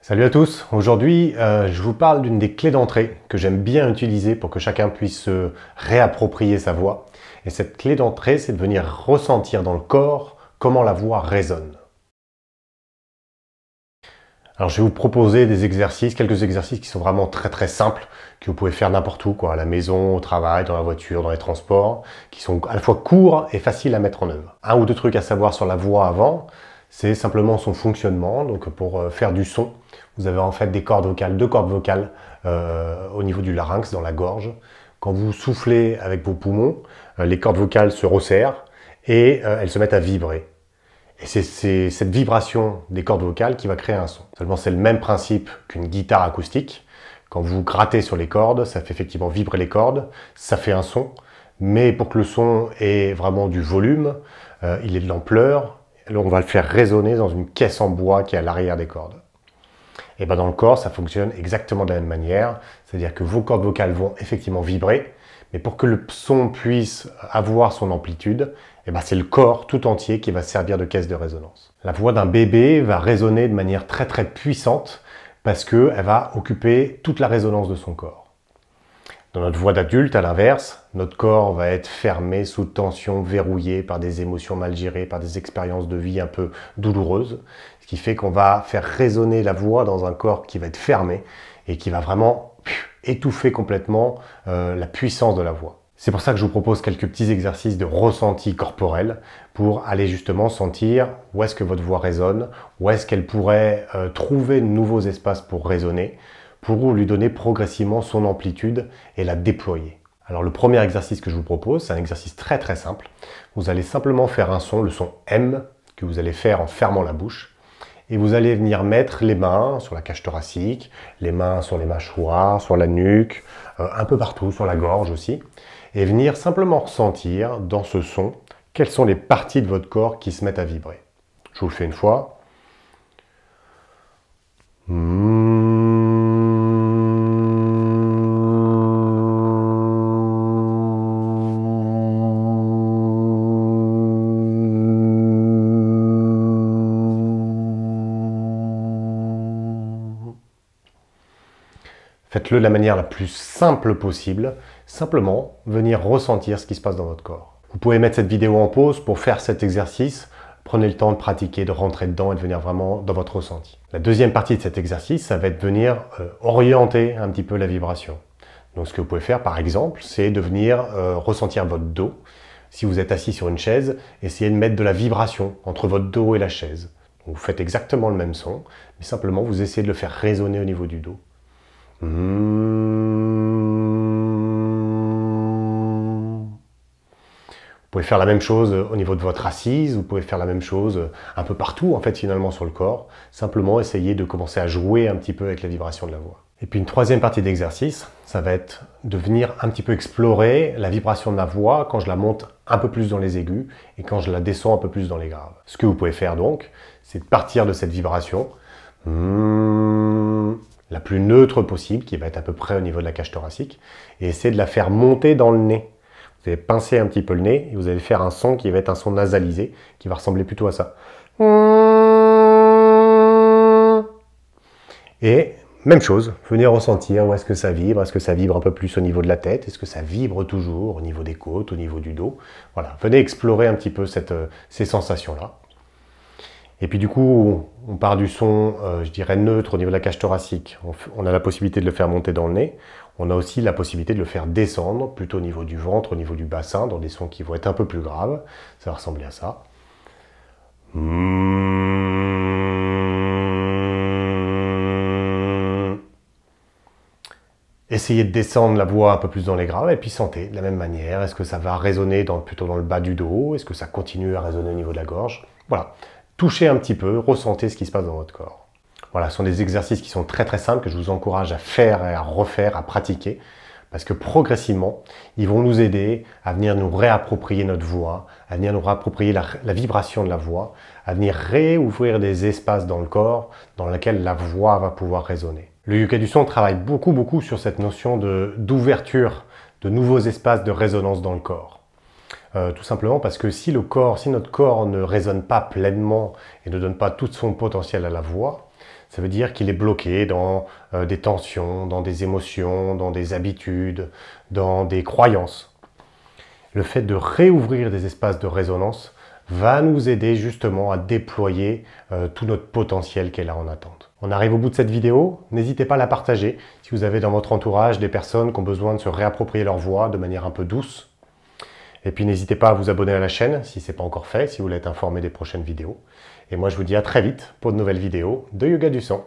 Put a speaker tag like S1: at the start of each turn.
S1: Salut à tous, aujourd'hui je vous parle d'une des clés d'entrée que j'aime bien utiliser pour que chacun puisse se réapproprier sa voix. Et cette clé d'entrée, c'est de venir ressentir dans le corps comment la voix résonne. Alors je vais vous proposer des exercices, quelques exercices qui sont vraiment très simples, que vous pouvez faire n'importe où, à la maison, au travail, dans la voiture, dans les transports, qui sont à la fois courts et faciles à mettre en œuvre. Un ou deux trucs à savoir sur la voix avant, c'est simplement son fonctionnement. Donc pour faire du son, vous avez en fait des cordes vocales, deux cordes vocales au niveau du larynx, dans la gorge. Quand vous soufflez avec vos poumons, les cordes vocales se resserrent et elles se mettent à vibrer. Et c'est cette vibration des cordes vocales qui va créer un son. Seulement, c'est le même principe qu'une guitare acoustique. Quand vous grattez sur les cordes, ça fait effectivement vibrer les cordes, ça fait un son. Mais pour que le son ait vraiment du volume, il est de l'ampleur, alors on va le faire résonner dans une caisse en bois qui est à l'arrière des cordes. Et bien dans le corps, ça fonctionne exactement de la même manière. C'est-à-dire que vos cordes vocales vont effectivement vibrer, mais pour que le son puisse avoir son amplitude, c'est le corps tout entier qui va servir de caisse de résonance. La voix d'un bébé va résonner de manière très puissante parce qu'elle va occuper toute la résonance de son corps. Dans notre voix d'adulte, à l'inverse, notre corps va être fermé, sous tension, verrouillé par des émotions mal gérées, par des expériences de vie un peu douloureuses, ce qui fait qu'on va faire résonner la voix dans un corps qui va être fermé et qui va vraiment étouffer complètement la puissance de la voix. C'est pour ça que je vous propose quelques petits exercices de ressenti corporel pour aller justement sentir où est-ce que votre voix résonne, où est-ce qu'elle pourrait trouver de nouveaux espaces pour résonner, pour lui donner progressivement son amplitude et la déployer. Alors le premier exercice que je vous propose, c'est un exercice très simple. Vous allez simplement faire un son, le son M, que vous allez faire en fermant la bouche. Et vous allez venir mettre les mains sur la cage thoracique, les mains sur les mâchoires, sur la nuque, un peu partout, sur la gorge aussi. Et venir simplement ressentir dans ce son, quelles sont les parties de votre corps qui se mettent à vibrer. Je vous le fais une fois. Faites-le de la manière la plus simple possible, simplement venir ressentir ce qui se passe dans votre corps. Vous pouvez mettre cette vidéo en pause pour faire cet exercice. Prenez le temps de pratiquer, de rentrer dedans et de venir vraiment dans votre ressenti. La deuxième partie de cet exercice, ça va être de venir orienter un petit peu la vibration. Donc ce que vous pouvez faire par exemple, c'est de venir ressentir votre dos. Si vous êtes assis sur une chaise, essayez de mettre de la vibration entre votre dos et la chaise. Donc, vous faites exactement le même son, mais simplement vous essayez de le faire résonner au niveau du dos. Vous pouvez faire la même chose au niveau de votre assise, vous pouvez faire la même chose un peu partout en fait finalement sur le corps. Simplement essayer de commencer à jouer un petit peu avec la vibration de la voix. Et puis une troisième partie d'exercice, ça va être de venir un petit peu explorer la vibration de la voix quand je la monte un peu plus dans les aigus et quand je la descends un peu plus dans les graves. Ce que vous pouvez faire donc, c'est de partir de cette vibration la plus neutre possible, qui va être à peu près au niveau de la cage thoracique, et essayer de la faire monter dans le nez. Vous allez pincer un petit peu le nez, et vous allez faire un son qui va être un son nasalisé, qui va ressembler plutôt à ça. Et même chose, venez ressentir où est-ce que ça vibre un peu plus au niveau de la tête, est-ce que ça vibre toujours au niveau des côtes, au niveau du dos. Voilà, venez explorer un petit peu ces sensations-là. Et puis du coup, on part du son, je dirais, neutre au niveau de la cage thoracique. On a la possibilité de le faire monter dans le nez. On a aussi la possibilité de le faire descendre, plutôt au niveau du ventre, au niveau du bassin, dans des sons qui vont être un peu plus graves. Ça va ressembler à ça. Essayez de descendre la voix un peu plus dans les graves et puis sentez de la même manière. Est-ce que ça va résonner plutôt dans le bas du dos? Est-ce que ça continue à résonner au niveau de la gorge? Voilà. Touchez un petit peu, ressentez ce qui se passe dans votre corps. Voilà, ce sont des exercices qui sont très simples que je vous encourage à faire et à refaire, à pratiquer, parce que progressivement, ils vont nous aider à venir nous réapproprier notre voix, à venir nous réapproprier la vibration de la voix, à venir réouvrir des espaces dans le corps dans lesquels la voix va pouvoir résonner. Le yoga du son travaille beaucoup sur cette notion d'ouverture, de nouveaux espaces de résonance dans le corps. Tout simplement parce que si notre corps ne résonne pas pleinement et ne donne pas tout son potentiel à la voix, Ça veut dire qu'il est bloqué dans des tensions, dans des émotions, dans des habitudes, dans des croyances. Le fait de réouvrir des espaces de résonance va nous aider justement à déployer tout notre potentiel qui est là en attente. On arrive au bout de cette vidéo, n'hésitez pas à la partager si vous avez dans votre entourage des personnes qui ont besoin de se réapproprier leur voix de manière un peu douce. Et puis n'hésitez pas à vous abonner à la chaîne si ce n'est pas encore fait, si vous voulez être informé des prochaines vidéos. Et moi je vous dis à très vite pour de nouvelles vidéos de Yoga du Son.